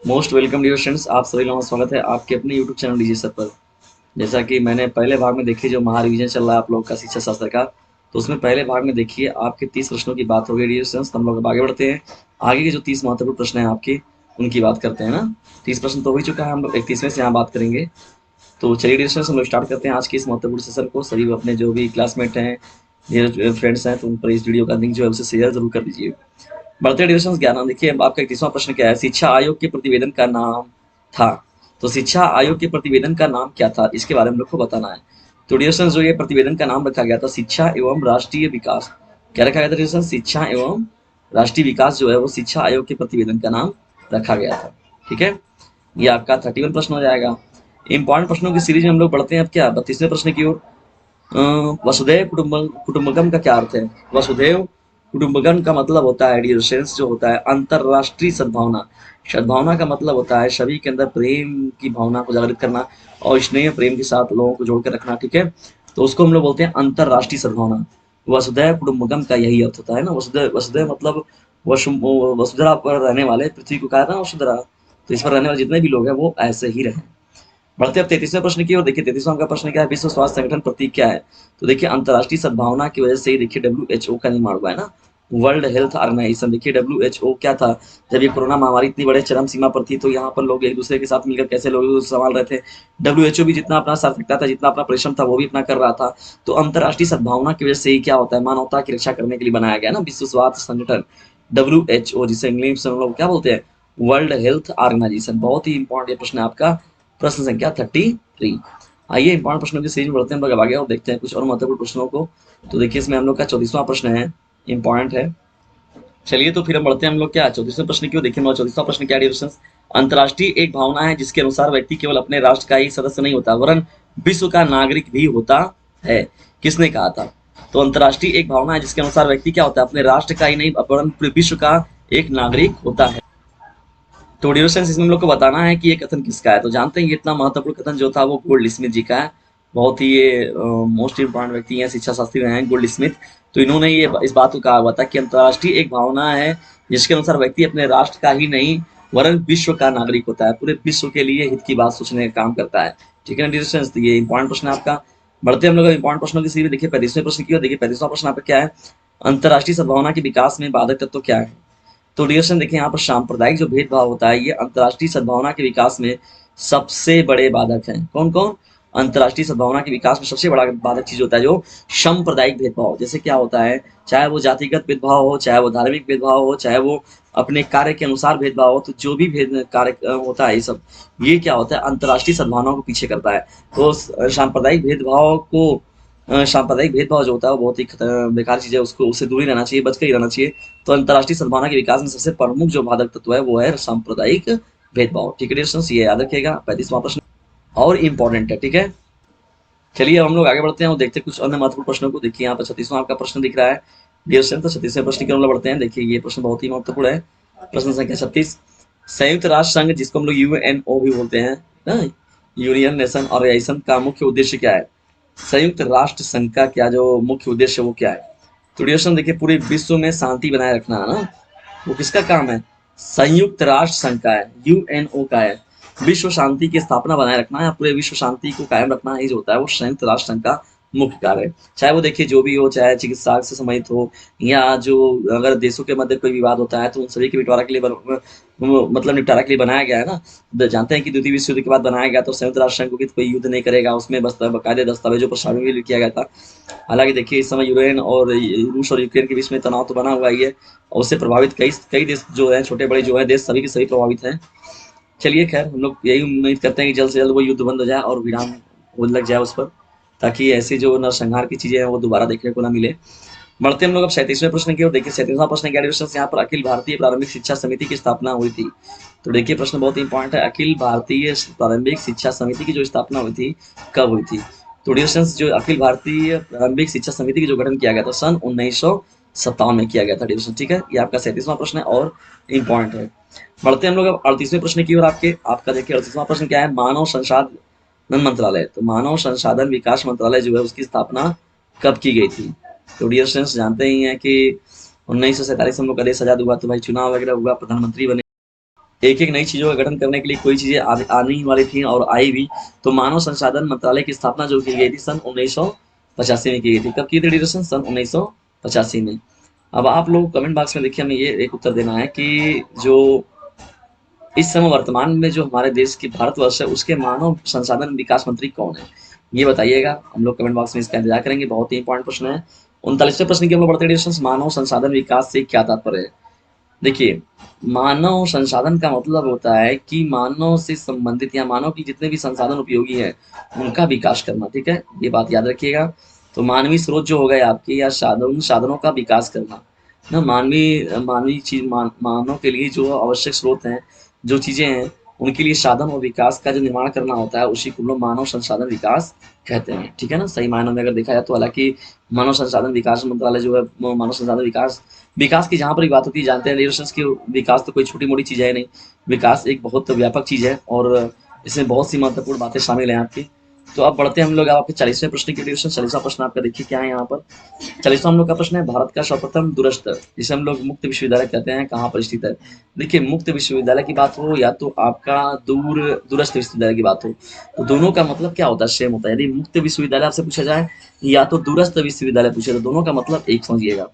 Most welcome dear students, आप सभी लोगों का स्वागत है आपके अपने यूट्यूब चैनल डीजे सर पर। जैसा कि मैंने पहले भाग में देखी जो महारिवीजन चल रहा है आप लोग का शिक्षा शास्त्र का, तो उसमें पहले भाग में देखिए आपके 30 प्रश्नों की बात हो गई डियर स्टूडेंट्स। हम लोग अब आगे बढ़ते हैं। आगे के जो 30 महत्वपूर्ण प्रश्न हैं आपके, उनकी बात करते हैं ना। 30 प्रश्न तो हो ही चुका है, हम लोग 31वें से यहाँ बात करेंगे। तो चलिए डियर स्टूडेंट्स, हम लोग स्टार्ट करते हैं आज के इस महत्वपूर्ण सेशन को। सभी अपने जो भी क्लासमेट हैं, डियर फ्रेंड्स हैं, तो उन पर इस वीडियो का लिंक जो है उसे शेयर जरूर कर दीजिए। बढ़ते डिविजन 11। देखिए अब आपका 31वां प्रश्न क्या है, शिक्षा आयोग के प्रतिवेदन का नाम था। तो शिक्षा आयोग के प्रतिवेदन का नाम क्या था, इसके बारे में लोग को बताना है। तो डिविजन जो ये प्रतिवेदन का नाम रखा गया था, शिक्षा एवं राष्ट्रीय विकास। क्या रखा गया था डिविजन? शिक्षा एवं राष्ट्रीय विकास जो है वो शिक्षा आयोग के प्रतिवेदन का नाम रखा गया था। ठीक है, ये आपका 31 प्रश्न हो जाएगा। इंपॉर्टेंट प्रश्नों की सीरीज में हम लोग बढ़ते हैं अब क्या 32वें प्रश्न की ओर। वसुधैव कुटुंबकम का क्या अर्थ है? वसुधैव कुटुंबकम का मतलब होता है डियर फ्रेंड्स, जो होता है अंतरराष्ट्रीय सद्भावना। सद्भावना का मतलब होता है सभी के अंदर प्रेम की भावना को जागृत करना और स्नेह प्रेम के साथ लोगों को जोड़कर रखना। ठीक है, तो उसको हम लोग बोलते हैं अंतरराष्ट्रीय सद्भावना। वसुधैव कुटुंबकम का यही अर्थ होता है ना। वसुधैव वसुधैव मतलब वसुधरा पर रहने वाले, पृथ्वी को कहा ना वसुधरा, तो इस पर रहने वाले जितने भी लोग हैं वो ऐसे ही रहे। बढ़ते अब 33वें प्रश्न की ओर। देखिए 33वां का प्रश्न क्या है, विश्व स्वास्थ्य संगठन प्रतीक क्या है? तो देखिए अंतरराष्ट्रीय सद्भावना की वजह से ही देखिए WHO का निर्माण हुआ है ना, वर्ल्ड हेल्थ ऑर्गेनाइजेशन। देखिए WHO क्या था, जब ये कोरोना महामारी इतनी बड़े चरम सीमा पर थी, तो यहाँ पर लोग एक दूसरे के साथ मिलकर कैसे लोगों को संभाल रहे थे। WHO भी जितना अपना साथ रखता था, जितना अपना परिश्रम था, वो भी अपना कर रहा था। तो अंतरराष्ट्रीय सद्भावना की वजह से ही क्या होता है, मानवता की रक्षा करने के लिए बनाया गया ना विश्व स्वास्थ्य संगठन WHO, जिसे इंग्लिश में हम लोग क्या बोलते हैं, वर्ल्ड हेल्थ ऑर्गेनाइजेशन। बहुत ही इंपॉर्टेंट ये प्रश्न है आपका, प्रश्न संख्या 33। आइए इंपॉर्टेंट प्रश्नों की सीरीज में बढ़ते हैं हम लोग आगे और देखते हैं कुछ और महत्वपूर्ण प्रश्नों को। तो देखिए इसमें हम लोग का 34वां प्रश्न है, इंपॉर्टेंट है। चलिए तो फिर हम बढ़ते हैं हम लोग क्या 34वें प्रश्न की ओर। देखिए हमारा 34वां प्रश्न क्या है, अंतर्राष्ट्रीय एक भावना है जिसके अनुसार व्यक्ति केवल अपने राष्ट्र का ही सदस्य नहीं होता वरन विश्व का नागरिक भी होता है। किसने कहा था? तो अंतर्राष्ट्रीय एक भावना है जिसके अनुसार व्यक्ति क्या होता है, अपने राष्ट्र का ही नहीं वरन पूरे विश्व का एक नागरिक होता है। तो ड्यूरेशन इसमें हम लोग को बताना है कि ये कथन किसका है। तो जानते हैं ये इतना महत्वपूर्ण कथन जो था वो गोल्ड स्मिथ जी का है। बहुत ही ये मोस्ट इंपॉर्टेंट व्यक्ति हैं, शिक्षा शास्त्री रहे हैं गोल्ड स्मिथ। तो इन्होंने ये इस बात को कहा हुआ था कि अंतर्राष्ट्रीय एक भावना है जिसके अनुसार व्यक्ति अपने राष्ट्र का ही नहीं वरन विश्व का नागरिक होता है, पूरे विश्व के लिए हित की बात सोचने का काम करता है। ठीक है ना ड्यूरेशन, तो ये इंपॉर्टेंट प्रश्न है आपका। बढ़ते हम लोग इंपॉर्टेंट प्रश्नों की सीरीज। देखिए 35वें प्रश्न की। देखिए 35वां प्रश्न आपका क्या है, अंतर्राष्ट्रीय सद्भावना के विकास में बाधक तत्व क्या है? तो डियर्सन देखिए यहाँ पर सांप्रदायिक जो भेदभाव होता है ये अंतर्राष्ट्रीय सद्भावना के विकास में सबसे बड़े बाधक हैं। कौन कौन? अंतर्राष्ट्रीय सद्भावना के विकास में सबसे बड़ा बाधक चीज होता है जो सांप्रदायिक भेदभाव। जैसे क्या होता है, चाहे वो जातिगत भेदभाव हो, चाहे वो धार्मिक भेदभाव हो, चाहे वो अपने कार्य के अनुसार भेदभाव हो, तो जो भी भेद कार्य होता है ये सब, ये क्या होता है, अंतर्राष्ट्रीय सद्भावना को पीछे करता है। तो सांप्रदायिक भेदभाव को सांप्रदायिक भेदभाव जो होता है वो बहुत ही बेकार चीज है, उसको उससे दूर ही रहना चाहिए, बच कर ही रहना चाहिए। तो अंतर्राष्ट्रीय सद्भावना के विकास में सबसे प्रमुख जो बाधक तत्व है वो है सांप्रदायिक भेदभाव। ठीक है डिस्टेंस, ये याद रखिएगा। 35वां प्रश्न और इम्पोर्टेंट है। ठीक है, चलिए अब हम लोग आगे बढ़ते हैं और देखते हैं कुछ अन्य महत्वपूर्ण प्रश्नों को। देखिए यहाँ पर 36वां आपका प्रश्न दिख रहा है डियर स्टूडेंट। तो 36वें प्रश्न की ओर बढ़ते हैं। देखिए ये प्रश्न बहुत ही महत्वपूर्ण है, प्रश्न संख्या 36। संयुक्त राष्ट्र संघ जिसको हम लोग UNO भी बोलते हैं, यूनियन नेशन ऑर्गेनाइजेशन का मुख्य उद्देश्य क्या है? संयुक्त राष्ट्र संघ का क्या जो मुख्य उद्देश्य है वो क्या है? तो डियर स्टूडेंट देखिए पूरे विश्व में शांति बनाए रखना है ना, वो किसका काम है? संयुक्त राष्ट्र संघ का है, UNO का है। विश्व शांति की स्थापना बनाए रखना या पूरे विश्व शांति को कायम रखना, ये जो होता है वो संयुक्त राष्ट्र संघ का मुख्य कार्य है। चाहे वो देखिए जो भी हो, चाहे चिकित्सा से संबंधित हो या जो अगर देशों के मध्य कोई विवाद होता है तो उन सभी के निपटारा के लिए मतलब निपटारा के लिए बनाया गया है ना। जानते हैं कि द्वितीय विश्व युद्ध के बाद बनाया गया, तो संयुक्त राष्ट्र संघ को कोई युद्ध नहीं करेगा, उसमें बस बाकायदे दस्तावेजों पर शामिल भी किया गया था। हालांकि देखिए इस समय यूक्रेन और रूस और यूक्रेन के बीच में तनाव तो बना हुआ ही है, और उससे प्रभावित कई कई देश जो है, छोटे बड़े जो है देश, सभी के सभी प्रभावित हैं। चलिए खैर हम लोग यही उम्मीद करते हैं कि जल्द से जल्द वो युद्ध बंद हो जाए और विराम हो लग जाए उस पर, ताकि ऐसी जो नरसंहार की चीजें हैं वो दोबारा देखने को ना मिले। बढ़ते हम लोग अब 37वें प्रश्न की ओर। देखिए 37वां प्रश्न क्या है, यहाँ पर अखिल भारतीय प्रारंभिक शिक्षा समिति की स्थापना हुई थी। तो देखिए प्रश्न बहुत इंपॉर्टेंट है, अखिल भारतीय प्रारंभिक शिक्षा समिति की जो स्थापना हुई थी कब हुई थी? तो डिस्टेंस जो अखिल भारतीय प्रारंभिक शिक्षा समिति की जो गठन किया गया था सन 1957 में किया गया था डिविजन। ठीक है, ये आपका 37वां प्रश्न है और इम्पॉर्टेंट है। बढ़ते हम लोग अब 38वें प्रश्न की ओर। आपका देखिए 38वां प्रश्न क्या है, मानव संसाधन मंत्रालय। तो मानव संसाधन विकास मंत्रालय जो है उसकी स्थापना कब की गई थी? तो डियर स्टूडेंट्स जानते ही हैं कि 1947 हम लोग का देश आजाद हुआ, तो भाई चुनाव वगैरह हुआ, प्रधानमंत्री बने। एक एक नई चीजों का गठन करने के लिए कोई चीजें आने ही वाली थी और आई भी। तो मानव संसाधन मंत्रालय की स्थापना जो की गई थी सन 1985 में की गई थी। कब की थी डिस्कशन? सन 1985 में। अब आप लोग कमेंट बॉक्स में देखिए, हमें ये एक उत्तर देना है कि जो इस समय वर्तमान में जो हमारे देश की भारतवर्ष है उसके मानव संसाधन विकास मंत्री कौन है, ये बताइएगा। हम लोग कमेंट बॉक्स में इसका इंतजार करेंगे, बहुत ही इंपॉर्टेंट प्रश्न है। 39वें प्रश्न की हम लोग बढ़ते हैं। मानव संसाधन विकास से क्या तात्पर्य है? देखिए, मानव संसाधन का मतलब होता है कि मानव से संबंधित या मानव की जितने भी संसाधन उपयोगी है उनका विकास करना। ठीक है, ये बात याद रखिएगा। तो मानवीय स्रोत जो हो गए आपके या साधनों का विकास करना ना, मानवीय चीज मानव के लिए जो आवश्यक स्रोत हैं, जो चीजें हैं, उनके लिए साधन और विकास का जो निर्माण करना होता है उसी को हम लोग मानव संसाधन विकास कहते हैं। ठीक है ना, सही मायनों में अगर देखा जाए तो। हालांकि मानव संसाधन विकास मंत्रालय जो है मानव संसाधन विकास की जहाँ पर भी बात होती है, जानते हैं रिलेशंस की, विकास तो कोई छोटी मोटी चीज है नहीं। विकास एक बहुत व्यापक चीज है और इसमें बहुत सी महत्वपूर्ण बातें शामिल हैं आपकी। तो अब बढ़ते हैं हम लोग आपके 40वें प्रश्न की डिस्कशन। 40वां प्रश्न आपका देखिए क्या है यहाँ पर। 40वां हम लोग का प्रश्न है, भारत का सर्वप्रथम दूरस्थ, जिसे हम लोग मुक्त विश्वविद्यालय कहते हैं, कहाँ पर स्थित है? देखिए, मुक्त विश्वविद्यालय की बात हो या तो आपका दूरस्थ विश्वविद्यालय की बात हो, तो दोनों का मतलब क्या होता है? सेम होता है। यदि मुक्त विश्वविद्यालय आपसे पूछा जाए या तो दूरस्थ विश्वविद्यालय पूछे, तो दोनों का मतलब एक समझिएगा।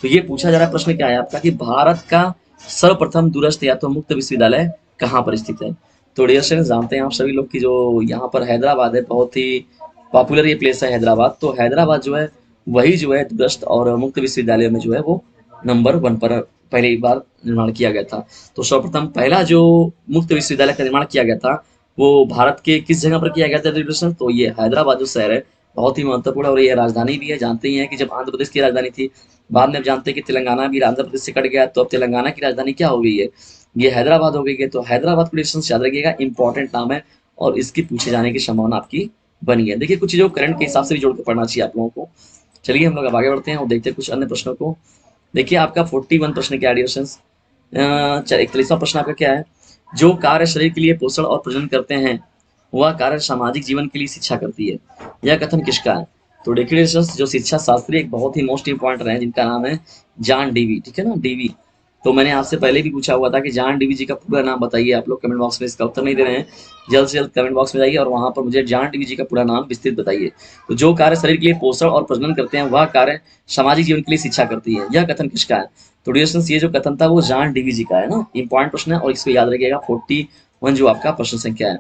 तो ये पूछा जा रहा है प्रश्न क्या है आपका कि भारत का सर्वप्रथम दूरस्थ या तो मुक्त विश्वविद्यालय कहाँ पर स्थित है? तो डियर स्टूडेंट्स, जानते हैं आप सभी लोग कि जो यहाँ पर हैदराबाद है, बहुत ही पॉपुलर ये प्लेस है हैदराबाद। तो हैदराबाद जो है वही जो है दूरस्थ और मुक्त विश्वविद्यालय में जो है वो नंबर 1 पर पहले एक बार निर्माण किया गया था। तो सर्वप्रथम पहला जो मुक्त विश्वविद्यालय का निर्माण किया गया था वो भारत के किस जगह पर किया गया था डिस्कशन? तो ये हैदराबाद जो शहर है बहुत ही महत्वपूर्ण और ये राजधानी भी है। जानते ही हैं कि जब आंध्र प्रदेश की राजधानी थी, बाद में अब जानते हैं कि तेलंगाना भी आंध्र प्रदेश से कट गया, तो अब तेलंगाना की राजधानी क्या हो गई है? ये हैदराबाद हो गई है। तो हैदराबाद को डिस्टेंस याद रखिएगा, इंपॉर्टेंट नाम है और इसकी पूछे जाने की संभावना आपकी बनी है। देखिए, कुछ चीजों करंट के हिसाब से भी जोड़ के पढ़ना चाहिए आप लोगों को। चलिए हम लोग अब आगे बढ़ते हैं और देखते हैं कुछ अन्य प्रश्नों को। देखिए, आपका 41 प्रश्न क्या है डिस्टेंस? 41वां प्रश्न आपका क्या है? जो कार्य शरीर के लिए पोषण और प्रजनन करते हैं वह कार्य सामाजिक जीवन के लिए शिक्षा करती है। यह कथन किसका है? तो देखिए, जो शिक्षा शास्त्री एक बहुत ही मोस्ट इंपॉर्टेंट है जिनका नाम है जॉन डीवी। ठीक है ना, डीवी। तो मैंने आपसे पहले भी पूछा हुआ था कि जॉन डीवी जी का पूरा नाम बताइए। आप लोग कमेंट बॉक्स में इसका उत्तर नहीं दे रहे हैं, जल्द से जल्द कमेंट बॉक्स में जाइए और वहां पर मुझे जॉन डीवी जी का पूरा नाम विस्तृत बताइए। तो जो कार्य शरीर के लिए पोषण और प्रजनन करते हैं वह कार्य सामाजिक जीवन के लिए शिक्षा करती है। यह कथन किसका है? तो डिस्टेंस ये जो कथन था वो जॉन डीवी जी का है ना, इंपॉर्टेंट प्रश्न है और इसको याद रखिएगा। 41 जो आपका प्रश्न संख्या है।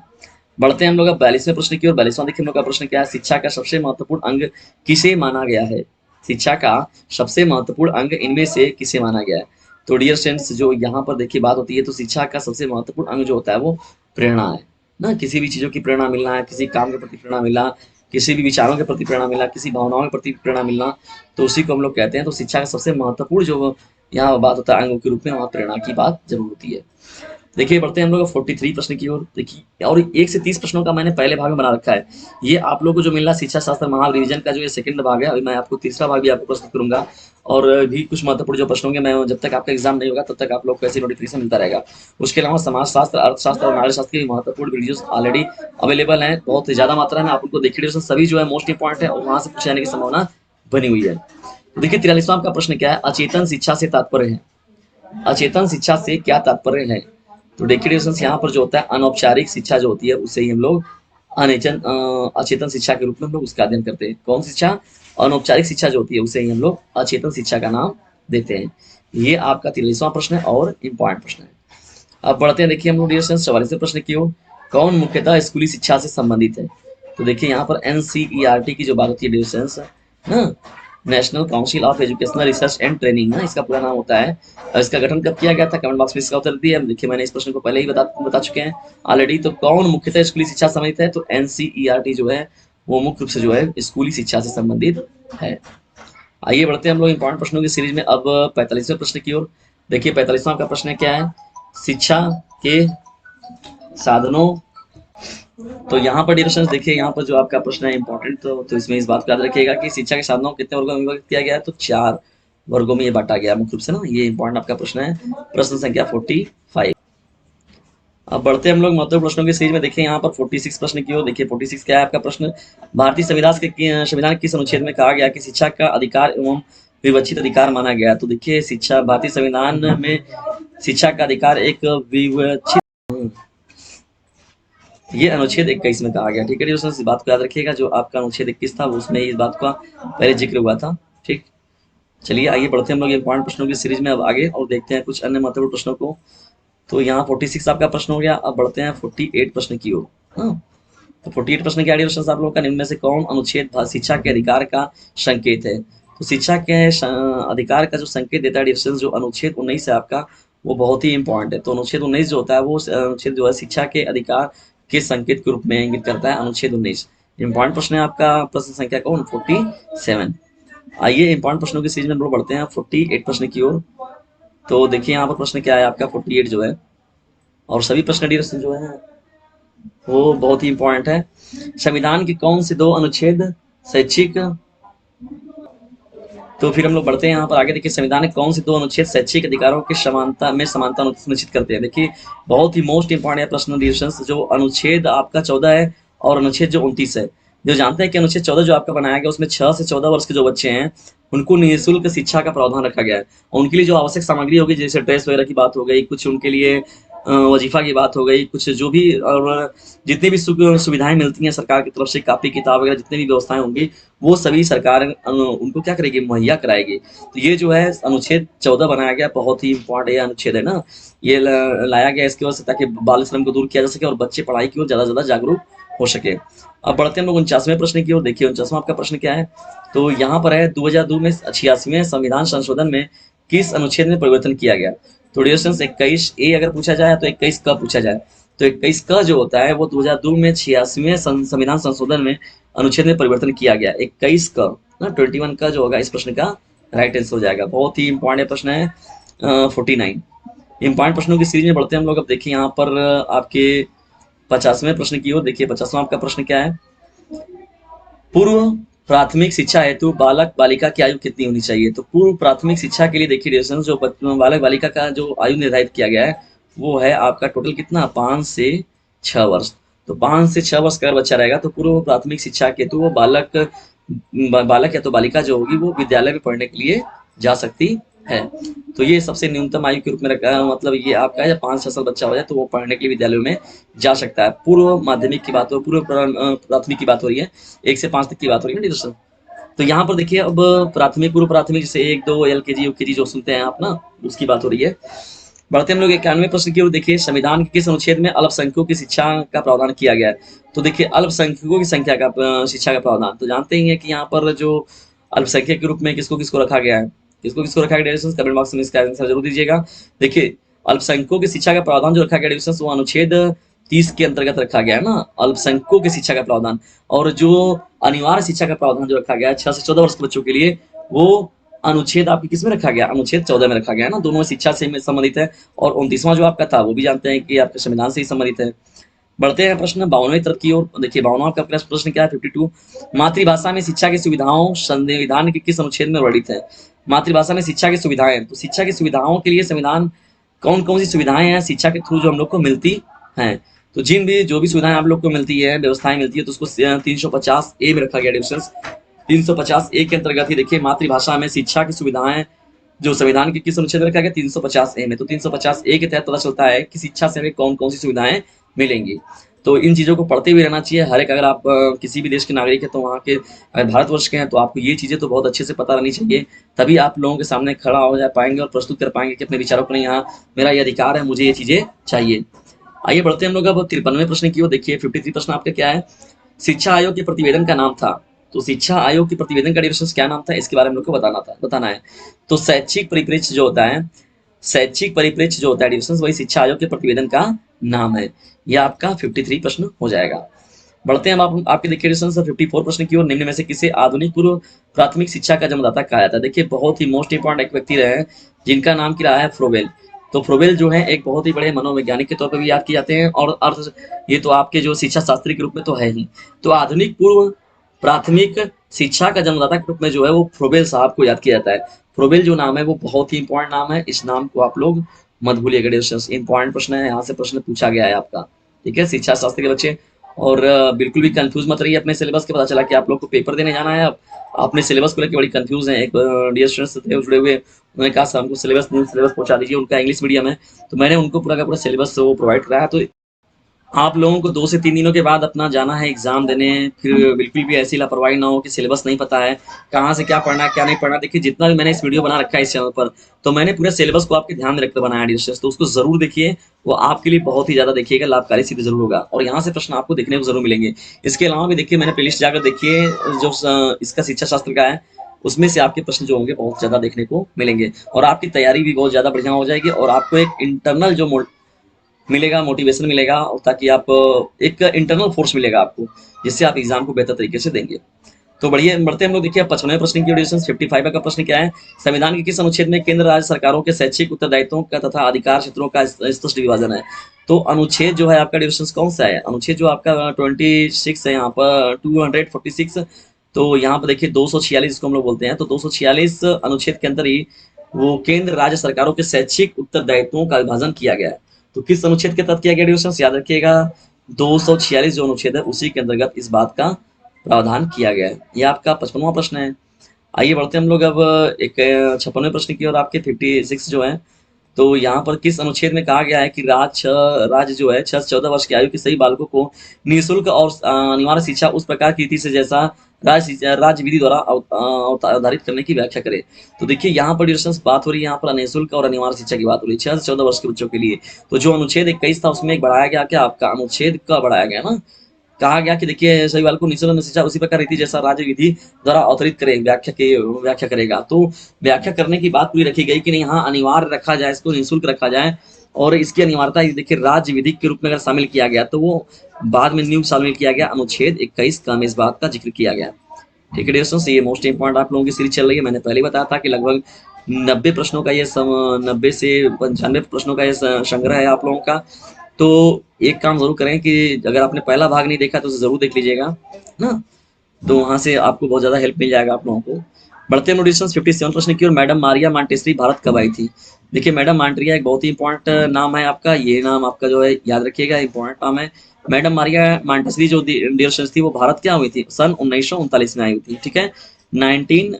बढ़ते हैं हम लोग अब 42वें प्रश्न की ओर। 42वां देखिए हम लोग का प्रश्न क्या है? शिक्षा का सबसे महत्वपूर्ण अंग किसे माना गया है? शिक्षा का सबसे महत्वपूर्ण अंग इनमें से किसे माना गया है? तो डियर स्टूडेंट्स, जो यहाँ पर देखिए बात होती है, तो शिक्षा का सबसे महत्वपूर्ण अंग जो होता है वो प्रेरणा है ना। किसी भी चीजों की प्रेरणा मिलना है, किसी काम के प्रति प्रेरणा मिलना, किसी भी विचारों के प्रति प्रेरणा मिलना, किसी भावनाओं के प्रति प्रेरणा मिलना, तो उसी को हम लोग कहते हैं। तो शिक्षा का सबसे महत्वपूर्ण जो यहाँ बात होता है अंगों के रूप में, वहाँ प्रेरणा की बात जरूर होती है। देखिए, बढ़ते हैं हम लोग 43 प्रश्न की ओर। देखिए, और 1 से 30 प्रश्नों का मैंने पहले भाग में बना रखा है। ये आप लोगों को जो मिल रहा है शिक्षा शास्त्र महा रिवीजन का जो ये सेकंड भाग है, अभी मैं आपको तीसरा भाग भी आपको प्रस्तुत करूंगा। और भी कुछ महत्वपूर्ण जो प्रश्न होंगे, मैं जब तक आपका एग्जाम नहीं होगा तब तक आप लोग को ऐसी नोटिफिकेशन मिलता रहेगा। उसके अलावा समाज शास्त्र, अर्थशास्त्र और नारी शास्त्र की महत्वपूर्ण वीडियोस ऑलरेडी अवेलेबल हैं, बहुत ज्यादा मात्रा में। आप उनको देखिए, सभी जो है मोस्ट इंपॉर्टेंट है और वहां से पूछे जाने की संभावना बनी हुई है। तो देखिए, 43वां आपका प्रश्न क्या है? अचेतन शिक्षा से तात्पर्य है। अचेतन शिक्षा से क्या तात्पर्य है? तो डेक्रेशन यहाँ पर जो होता है अनौपचारिक शिक्षा जो होती है उसे ही हम लोग अचेतन शिक्षा के रूप में हम लोग उसका अध्ययन करते हैं। कौन शिक्षा? अनौपचारिक शिक्षा जो होती है उसे ही हम लोग अचेतन शिक्षा का नाम देते हैं। ये आपका 43वां प्रश्न है और इम्पॉर्टेंट प्रश्न है। अब बढ़ते हैं, देखिए हम लोग 44वें प्रश्न की ओर। कौन मुख्यतः स्कूली शिक्षा से संबंधित है? तो देखिए यहाँ पर एनसीईआरटी की जो बात होती है डिस्टेंस ना, national council of educational research and training ना, इसका पूरा नाम होता है। और इसका गठन कब किया गया था? कमेंट बॉक्स में इसका उत्तर दिया। देखिए, मैंने इस प्रश्न को पहले ही बता चुके हैं ऑलरेडी। तो कौन मुख्यतः स्कूली शिक्षा संबंधित है? तो एनसीईआरटी जो है वो मुख्य रूप से जो है स्कूली शिक्षा से संबंधित है। आइए बढ़ते हैं हम लोग इंपॉर्टेंट प्रश्नों की सीरीज में अब 45वें प्रश्न की ओर। देखिए, 45वां का प्रश्न क्या है? शिक्षा के साधनों। तो यहाँ पर डिस्कशन देखिए, यहाँ पर जो आपका प्रश्न है इंपॉर्टेंट, तो इसमें इस बात को याद रखिएगा कि शिक्षा के साधनों को कितने वर्गों में विभाजित किया गया है? तो 4 वर्गों में ये बांटा गया मुख्य रूप से ना। ये इंपॉर्टेंट आपका प्रश्न है, प्रश्न संख्या 45। अब बढ़ते हैं हम लोग महत्वपूर्ण प्रश्नों की सीरीज में। देखिए यहाँ पर 46 प्रश्न की ओर। देखिए 46 क्या है आपका प्रश्न? भारतीय संविधान के किस अनुच्छेद में कहा गया कि शिक्षा का अधिकार एवं विवक्षित अधिकार माना गया। तो देखिए शिक्षा, भारतीय संविधान में शिक्षा का अधिकार एक विवक्षित, ये अनुच्छेद 21 में कहा गया। ठीक है इस बात को याद रखिएगा, जो आपका अनुच्छेद 21 था उसमें इस बात का पहले जिक्र हुआ था। ठीक, चलिए आगे बढ़ते हैं हम लोग इंपॉर्टेंट प्रश्नों की सीरीज में अब आगे और देखते हैं कुछ अन्य महत्वपूर्ण प्रश्नों को। तो यहाँ 46 आपका प्रश्न हो गया, अब बढ़ते हैं 48 प्रश्न की ओर। हाँ, तो 48 प्रश्न के आगे आप लोगों का निम्न में से कौन अनुच्छेद शिक्षा के अधिकार का संकेत है? तो शिक्षा के अधिकार का जो संकेत देता है डिविजन, जो अनुच्छेद 19 है आपका, वो बहुत ही इंपॉर्टेंट है। तो अनुच्छेद 19 जो होता है वो अनुच्छेद जो है शिक्षा के अधिकार के संकेत के रूप में इंगित करता है। अनुच्छेद 19 इंपॉर्टेंट प्रश्न है आपका। प्रश्न संख्या कौन? 47। आइए इंपॉर्टेंट प्रश्नों की सीरीज में हम लोग बढ़ते हैं 48 प्रश्न की ओर। तो देखिए यहाँ पर प्रश्न क्या है आपका 48 जो है, और सभी प्रश्न डिविजन जो है वो बहुत ही इंपॉर्टेंट है। संविधान के कौन से दो अनुच्छेद शैक्षिक, तो फिर हम लोग बढ़ते हैं यहाँ पर आगे। देखिए संविधान के कौन से दो अनुच्छेद शैक्षिक अधिकारों के समानता सुनिश्चित करते हैं? देखिए बहुत ही मोस्ट इंपॉर्टेंट है प्रश्न डिविजन, जो अनुच्छेद आपका 14 है और अनुच्छेद जो 29 है। जो जानते हैं कि अनुच्छेद 14 जो आपका बनाया गया उसमें 6 से 14 वर्ष के जो बच्चे हैं उनको निःशुल्क शिक्षा का प्रावधान रखा गया है। उनके लिए जो आवश्यक सामग्री होगी, जैसे ड्रेस वगैरह की बात हो गई, कुछ उनके लिए वजीफा की बात हो गई, कुछ जो भी और जितनी भी सुविधाएं मिलती हैं सरकार की तरफ से, कापी किताब वगैरह जितनी भी व्यवस्थाएं होंगी वो सभी सरकार उनको क्या करेगी? मुहैया कराएगी। तो ये जो है अनुच्छेद 14 बनाया गया, बहुत ही इंपॉर्टेंट अनुच्छेद है ना, ये लाया गया इसकी वजह से ताकि बाल श्रम को दूर किया जा सके और बच्चे पढ़ाई की ओर ज्यादा से ज्यादा जागरूक हो सके। अब बढ़ते हैं हम लोग 49वें प्रश्न की ओर। देखिए 49वां आपका प्रश्न क्या है? तो यहाँ पर है 2002 में 86वें संविधान संशोधन में किस अनुच्छेद में परिवर्तन किया गया? तो डिविजन 21 ए अगर पूछा जाए तो 21 क पूछा जाए, तो 21 क जो होता है वो 2002 में 86वें संविधान संशोधन में अनुच्छेद में परिवर्तन किया गया। 21 का 21 का जो होगा इस प्रश्न का राइट आंसर हो जाएगा। बहुत ही इंपॉर्टेंट प्रश्न है 49। इंपॉर्टेंट प्रश्नों की सीरीज में बढ़ते हैं हम लोग। अब देखिए यहाँ पर आपके 50वें प्रश्न की ओर। देखिए 50वां आपका प्रश्न क्या है? पूर्व प्राथमिक शिक्षा हेतु बालक बालिका की आयु कितनी होनी चाहिए? तो पूर्व प्राथमिक शिक्षा के लिए देखिए डिविजन, जो बालक बालिका का जो आयु निर्धारित किया गया है वो है आपका टोटल कितना? 5 से 6 वर्ष। तो 5 से 6 वर्ष का बच्चा रहेगा तो पूर्व प्राथमिक शिक्षा के हेतु वो बालक या तो बालिका जो होगी वो विद्यालय में पढ़ने के लिए जा सकती है। तो ये सबसे न्यूनतम आयु के रूप में रखा है, मतलब ये आपका जब 5-6 साल बच्चा हो जाए तो वो पढ़ने के लिए विद्यालयों में जा सकता है। पूर्व माध्यमिक की बात हो, पूर्व प्राथमिक की बात हो रही है, 1 से 5 तक की बात हो रही है ना। तो यहाँ पर देखिए अब प्राथमिक पूर्व प्राथमिक जैसे 1-2 LKG UKG जो सुनते हैं आप ना, उसकी बात हो रही है। बढ़ते हम लोग 91वें प्रश्न की ओर। देखिए संविधान के किस अनुच्छेद में अल्पसंख्यकों की शिक्षा का प्रावधान किया गया है? तो देखिए अल्पसंख्यकों की संख्या का शिक्षा का प्रावधान, तो जानते ही हैं कि यहाँ पर जो अल्पसंख्यक के रूप में किसको किसको रखा गया है, किसको किसको रखा गया डिविजन? कमेंट बॉक्स में इसका आंसर जरूर दीजिएगा। देखिए अल्पसंख्यकों की शिक्षा का प्रावधान जो रखा गया डिविजन वो अनुच्छेद 30 के अंतर्गत रखा गया है ना, अल्पसंख्यकों की शिक्षा का प्रावधान। और जो अनिवार्य शिक्षा का प्रावधान जो रखा गया है 6 से 14 वर्ष के बच्चों के लिए, वो अनुच्छेद आपकी किस में रखा गया? अनुच्छेद 14 में रखा गया है ना। दोनों शिक्षा से संबंधित है। और 29वां जो आपका था वो भी जानते हैं कि आपके संविधान से ही संबंधित है। बढ़ते हैं प्रश्न 52वें तरफ की ओर। देखिए 52वां का प्रश्न क्या है? 52 मातृभाषा में शिक्षा की सुविधाओं संविधान के किस अनुच्छेद में वर्णित है? मातृभाषा में शिक्षा की सुविधाएं, तो शिक्षा की सुविधाओं के लिए संविधान कौन कौन सी सुविधाएं हैं शिक्षा के थ्रू जो हम लोग को मिलती हैं? तो जो भी सुविधाएं आप लोग को मिलती है, व्यवस्थाएं मिलती है, तो उसको 350A में रखा गया डिविजन। 350A के अंतर्गत ही देखिए मातृभाषा में शिक्षा की सुविधाएं जो संविधान के किस अनुच्छेद में रखा गया? 350A में। तो 350A के तहत पता चलता है कि शिक्षा से हमें कौन कौन सी सुविधाएं मिलेंगी। तो इन चीज़ों को पढ़ते हुए रहना चाहिए हर एक, अगर आप किसी भी देश के नागरिक हैं तो वहाँ के अगर भारतवर्ष के हैं तो आपको ये चीज़ें तो बहुत अच्छे से पता रहनी चाहिए, तभी आप लोगों के सामने खड़ा हो जा पाएंगे और प्रस्तुत कर पाएंगे कि अपने विचारों को नहीं, यहाँ मेरा ये अधिकार है, मुझे ये चीज़ें चाहिए। आइए बढ़ते हैं हम लोग अब 53वें प्रश्न की ओर। देखिए 53 प्रश्न आपका क्या है? शिक्षा आयोग के प्रतिवेदन का नाम था। तो शिक्षा आयोग के प्रतिवेदन का डिविजन क्या नाम था, इसके बारे में लोग को बताना है। तो शैक्षिक परिप्रेक्ष्य जो होता है, शैक्षिक परिप्रेक्ष्य जो होता है डिविजन, वही शिक्षा आयोग के प्रतिवेदन का नाम है। यह आपका 53 प्रश्न हो जाएगा। बढ़ते हैं हम आपके देखिए 54 प्रश्न की ओर। निम्न में से किसे आधुनिक पूर्व प्राथमिक शिक्षा का जन्मदाता कहा जाता है? देखिए बहुत ही मोस्ट इंपॉर्टेंट एक व्यक्ति रहे हैं जिनका नाम क्या रहा है? फ्रोबेल। तो फ्रोबेल जो है एक बहुत ही बड़े मनोवैज्ञानिक के तौर पर भी याद किए जाते हैं और अर्थ ये तो आपके जो शिक्षा शास्त्री के रूप में तो है ही। तो आधुनिक पूर्व प्राथमिक शिक्षा का जन्मदाता के रूप में जो है वो फ्रोबेल साहब को याद किया जाता है। फ्रोबेल जो नाम है वो बहुत ही इंपॉर्टेंट नाम है, इस नाम को आप लोग मत भूलिएगा। इंपॉर्टेंट प्रश्न है, यहाँ से प्रश्न पूछा गया है आपका, ठीक है शिक्षा शास्त्र के बच्चे। और बिल्कुल भी कंफ्यूज मत रहिए अपने सिलेबस के। पता चला कि आप लोग को पेपर देने जाना है, अब अपने सिलेबस को लेकर बड़ी कंफ्यूज है। एक डियर स्टूडेंट्स थे जुड़े हुए, उन्होंने कहा सर हमको सिलेबस न्यू सिलेबस पहुंचा दीजिए, उनका इंग्लिश मीडियम है, तो मैंने उनको पूरा का पूरा सिलेबस वो प्रोवाइड कराया। तो आप लोगों को 2 से 3 दिनों के बाद अपना जाना है एग्जाम देने। फिर बिल्कुल भी ऐसी लापरवाही ना हो कि सिलेबस नहीं पता है, कहाँ से क्या पढ़ना है क्या नहीं पढ़ना। देखिए जितना भी मैंने इस वीडियो बना रखा है इस चैनल पर, तो मैंने पूरे सिलेबस को आपके ध्यान में रखकर बनाया डिस्कस, तो उसको जरूर देखिए, वो आपके लिए बहुत ही ज्यादा देखिएगा लाभकारी सिद्ध जरूर होगा, और यहाँ से प्रश्न आपको देखने को जरूर मिलेंगे। इसके अलावा भी देखिए मैंने प्लेलिस्ट जाकर देखिए जो इसका शिक्षा शास्त्र का है, उसमें से आपके प्रश्न जो होंगे बहुत ज्यादा देखने को मिलेंगे, और आपकी तैयारी भी बहुत ज्यादा बढ़िया हो जाएगी, और आपको एक इंटरनल जो मिलेगा, मोटिवेशन मिलेगा, और ताकि आप एक इंटरनल फोर्स मिलेगा आपको, जिससे आप एग्जाम को बेहतर तरीके से देंगे। तो बढ़िया बढ़ते हम लोग देखिए 55वें प्रश्न की ड्यूरेशन 55 का प्रश्न क्या है। संविधान के किस अनुच्छेद में केंद्र राज्य सरकारों के शैक्षिक उत्तरदायित्वों का तथा अधिकार क्षेत्रों का स्पष्ट विभाजन है। तो अनुच्छेद जो है आपका ड्यूरेशन कौन सा है, अनुच्छेद जो आपका 26 है यहाँ पर 246। तो यहाँ पर देखिए 246 इसको हम लोग बोलते हैं, तो 246 अनुच्छेद के अंदर ही वो केंद्र राज्य सरकारों के शैक्षिक उत्तरदायित्वों का विभाजन किया गया है। तो किस अनुच्छेद के तहत किया गया ड्यूरेशन, याद रखिएगा 246 जो अनुच्छेद है उसी के अंतर्गत इस बात का प्रावधान किया गया है। यह आपका 55वां प्रश्न है। आइए बढ़ते हम लोग अब एक 56वें प्रश्न की ओर, आपके 56 जो है। तो यहाँ पर किस अनुच्छेद में कहा गया है कि राज्य जो है 6 से 14 वर्ष की आयु के सभी बालकों को निःशुल्क और अनिवार्य शिक्षा उस प्रकार की रीति से जैसा राज्य विधि द्वारा अवधारित करने की व्याख्या करे। तो देखिए यहाँ पर डिस्कशन बात हो रही है, यहाँ पर निःशुल्क और अनिवार्य शिक्षा की बात हो रही है 6 से 14 वर्ष के बच्चों के लिए। तो जो अनुच्छेद 21 था उसमें एक बढ़ाया गया, क्या आपका अनुच्छेद का बढ़ाया गया ना, कहा गया कि देखिए सही बाल को निःशुल्क शिक्षा उसी प्रकार रीति जैसा राज्य विधि द्वारा अवतरित करे व्याख्या करेगा। तो व्याख्या करने की बात पूरी रखी गई कि नहीं, हाँ अनिवार्य रखा जाए, इसको निःशुल्क रखा जाए, और इसकी अनिवार्यता देखिए राज्य विधि के रूप में अगर शामिल किया गया तो वो बाद में न्यू शामिल किया गया अनुच्छेद 21 का में इस बात का जिक्र किया गया। ठीक है दोस्तों, ये मोस्ट इंपॉर्टेंट आप लोगों की सीरीज चल रही है। मैंने पहले बताया था कि लगभग 90 प्रश्नों का ये 90 से 95 प्रश्नों का ये संग्रह है आप लोगों का। तो एक काम जरूर करें कि अगर आपने पहला भाग नहीं देखा तो उसे जरूर देख लीजिएगा ना, तो वहां से आपको बहुत ज्यादा हेल्प मिल जाएगा आप लोगों को। बढ़ते हैं नोटिस 57 प्रश्न की ओर। मैडम मारिया मांटेसरी भारत कब आई थी। देखिए मैडम मांट्रिया एक बहुत ही इंपॉर्टेंट नाम है आपका, ये नाम आपका जो है याद रखिएगा, इंपॉर्टेंट नाम है। मैडम मारिया मांटेसरी जो डियर थी वो भारत क्या हुई थी, सन 1939 में आई हुई थी। ठीक है, 19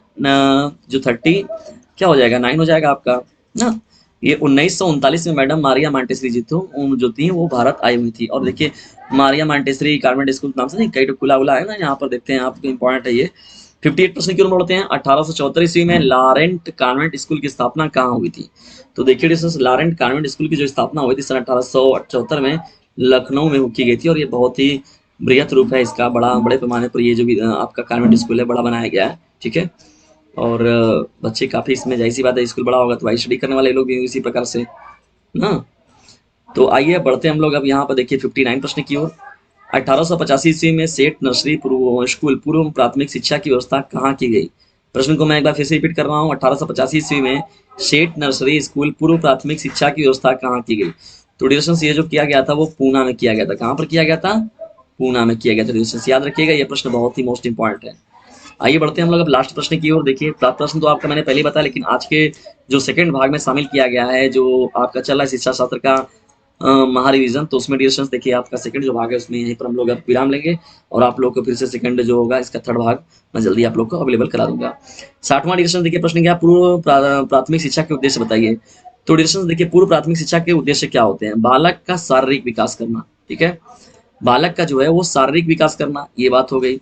जो 30 क्या हो जाएगा 9 हो जाएगा आपका ना। ये 1939 में मैडम मारिया मांटेसरी जी जो थी वो भारत आई हुई थी। और देखिए मारिया मांटेसरी कॉन्वेंट स्कूल नाम से नहीं कई खुला हुआ है ना, यहाँ पर देखते हैं आपको इंपॉर्टेंट है ये। 58 प्रश्न की ओर बढ़ते हैं। 1874 ईस्वी में लारेंट कॉन्वेंट स्कूल की स्थापना कहाँ हुई थी। तो देखिए डिस्टेंस लारेंट कॉन्वेंट स्कूल की जो स्थापना हुई थी सन 1874 में लखनऊ में की गई थी, और ये बहुत ही बृहत रूप है इसका, बड़े पैमाने पर ये जो भी आपका कॉन्वेंट स्कूल है बड़ा बनाया गया है। ठीक है, और बच्चे काफी इसमें जाहिर सी बात है स्कूल बड़ा होगा तो भाई स्टडी करने वाले लोग भी इसी प्रकार से ना। तो आइए बढ़ते हम लोग अब यहाँ पर देखिए 59 प्रश्न की ओर। 1885 ईस्वी में सेठ नर्सरी स्कूल पूर्व प्राथमिक शिक्षा की व्यवस्था कहाँ की गई। प्रश्न को मैं एक बार फिर से रिपीट कर रहा हूँ। 1885 ईस्वी में सेठ नर्सरी स्कूल पूर्व प्राथमिक शिक्षा की व्यवस्था कहाँ की गई। तो डिस्कशन ये जो किया गया था वो पूना में किया गया था। कहाँ पर किया गया था, पूना में किया गया था। डिस्कशन याद रखिएगा, ये प्रश्न बहुत ही मोस्ट इंपॉर्टेंट है। आइए बढ़ते हैं हम लोग अब लास्ट प्रश्न की ओर। देखिए प्रश्न तो आपका मैंने पहले बताया, लेकिन आज के जो सेकंड भाग में शामिल किया गया है जो आपका चल रहा है शिक्षा शास्त्र का महारिविजन, तो उसमें डिस्कशन देखिए आपका सेकंड जो भाग है उसमें यहीं पर हम लोग अब विराम लेंगे, और आप लोग को फिर से सेकंड जो होगा इसका थर्ड भाग मैं जल्दी आप लोग को अवेलेबल करा दूंगा। 60वां डिस्कशन देखिए प्रश्न क्या, पूर्व प्राथमिक शिक्षा के उद्देश्य बताइए। तो डिस्कशन देखिए पूर्व प्राथमिक शिक्षा के उद्देश्य क्या होते हैं, बालक का शारीरिक विकास करना। ठीक है, बालक का जो है वो शारीरिक विकास करना, ये बात हो गई।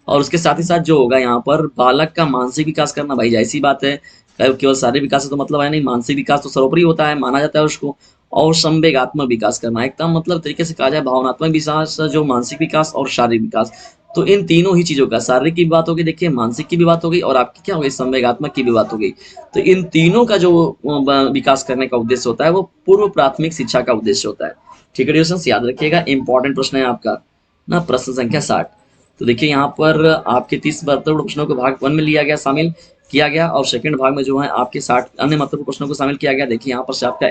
और उसके साथ ही साथ जो होगा यहाँ पर बालक का मानसिक विकास करना। भाई ऐसी बात है, केवल शारीरिक विकास है तो मतलब है नहीं, मानसिक विकास तो सर्वोपरि होता है, माना जाता है उसको। और संवेगात्मक विकास करना, एकदम मतलब तरीके से कहा जाए भावनात्मक विकास, जो मानसिक विकास और शारीरिक विकास, तो इन तीनों ही चीजों का, शारीरिक की भी बात होगी देखिए, मानसिक की भी बात हो गई, और आपकी क्या हो गई संवेगात्मक की भी बात हो गई। तो इन तीनों का जो विकास करने का उद्देश्य होता है वो पूर्व प्राथमिक शिक्षा का उद्देश्य होता है। ठीक है डिविजन, याद रखिएगा, इंपॉर्टेंट प्रश्न है आपका ना, प्रश्न संख्या 60। तो देखिए यहाँ पर आपके 30 महत्वपूर्ण प्रश्नों को भाग 1 में लिया गया, शामिल किया गया, और सेकंड भाग में जो है आपके 60 अन्य महत्वपूर्ण प्रश्नों को शामिल किया गया। देखिए यहाँ पर से आपका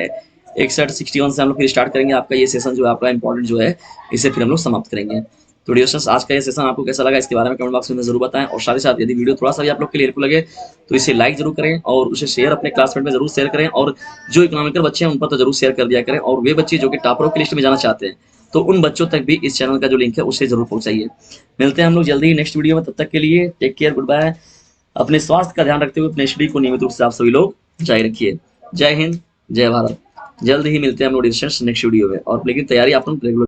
61 से हम लोग फिर स्टार्ट करेंगे आपका ये सेशन जो है आपका इंपॉर्टेंट जो है, इसे फिर हम लोग समाप्त करेंगे। तो डिस्कशन आज का ये सेशन आपको कैसा लगा इसके बारे में कमेंट बॉक्स में जरूर बताएं, और साथ ही साथ यदि वीडियो थोड़ा सा भी आप लोग के लिए हेल्पफुल लगे तो इसे लाइक जरूर करें, और उसे शेयर अपने क्लासमेट में जरूर शेयर करें, और जो इकोनॉमिकल बच्चे हैं उन पर तो जरूर शेयर कर दिया करें, और वे बच्चे जो कि टॉपरों की लिस्ट में जाना चाहते हैं तो उन बच्चों तक भी इस चैनल का जो लिंक है उसे जरूर पहुंचाइए। मिलते हैं हम लोग जल्दी ही नेक्स्ट वीडियो में, तब तक के लिए टेक केयर, गुड बाय। अपने स्वास्थ्य का ध्यान रखते हुए अपने स्टडी को नियमित रूप से आप सभी लोग जारी रखिए। जय हिंद, जय भारत। जल्द ही मिलते हैं हम लोग नेक्स्ट वीडियो में, और लेकिन तैयारी आप लोग रेगुलर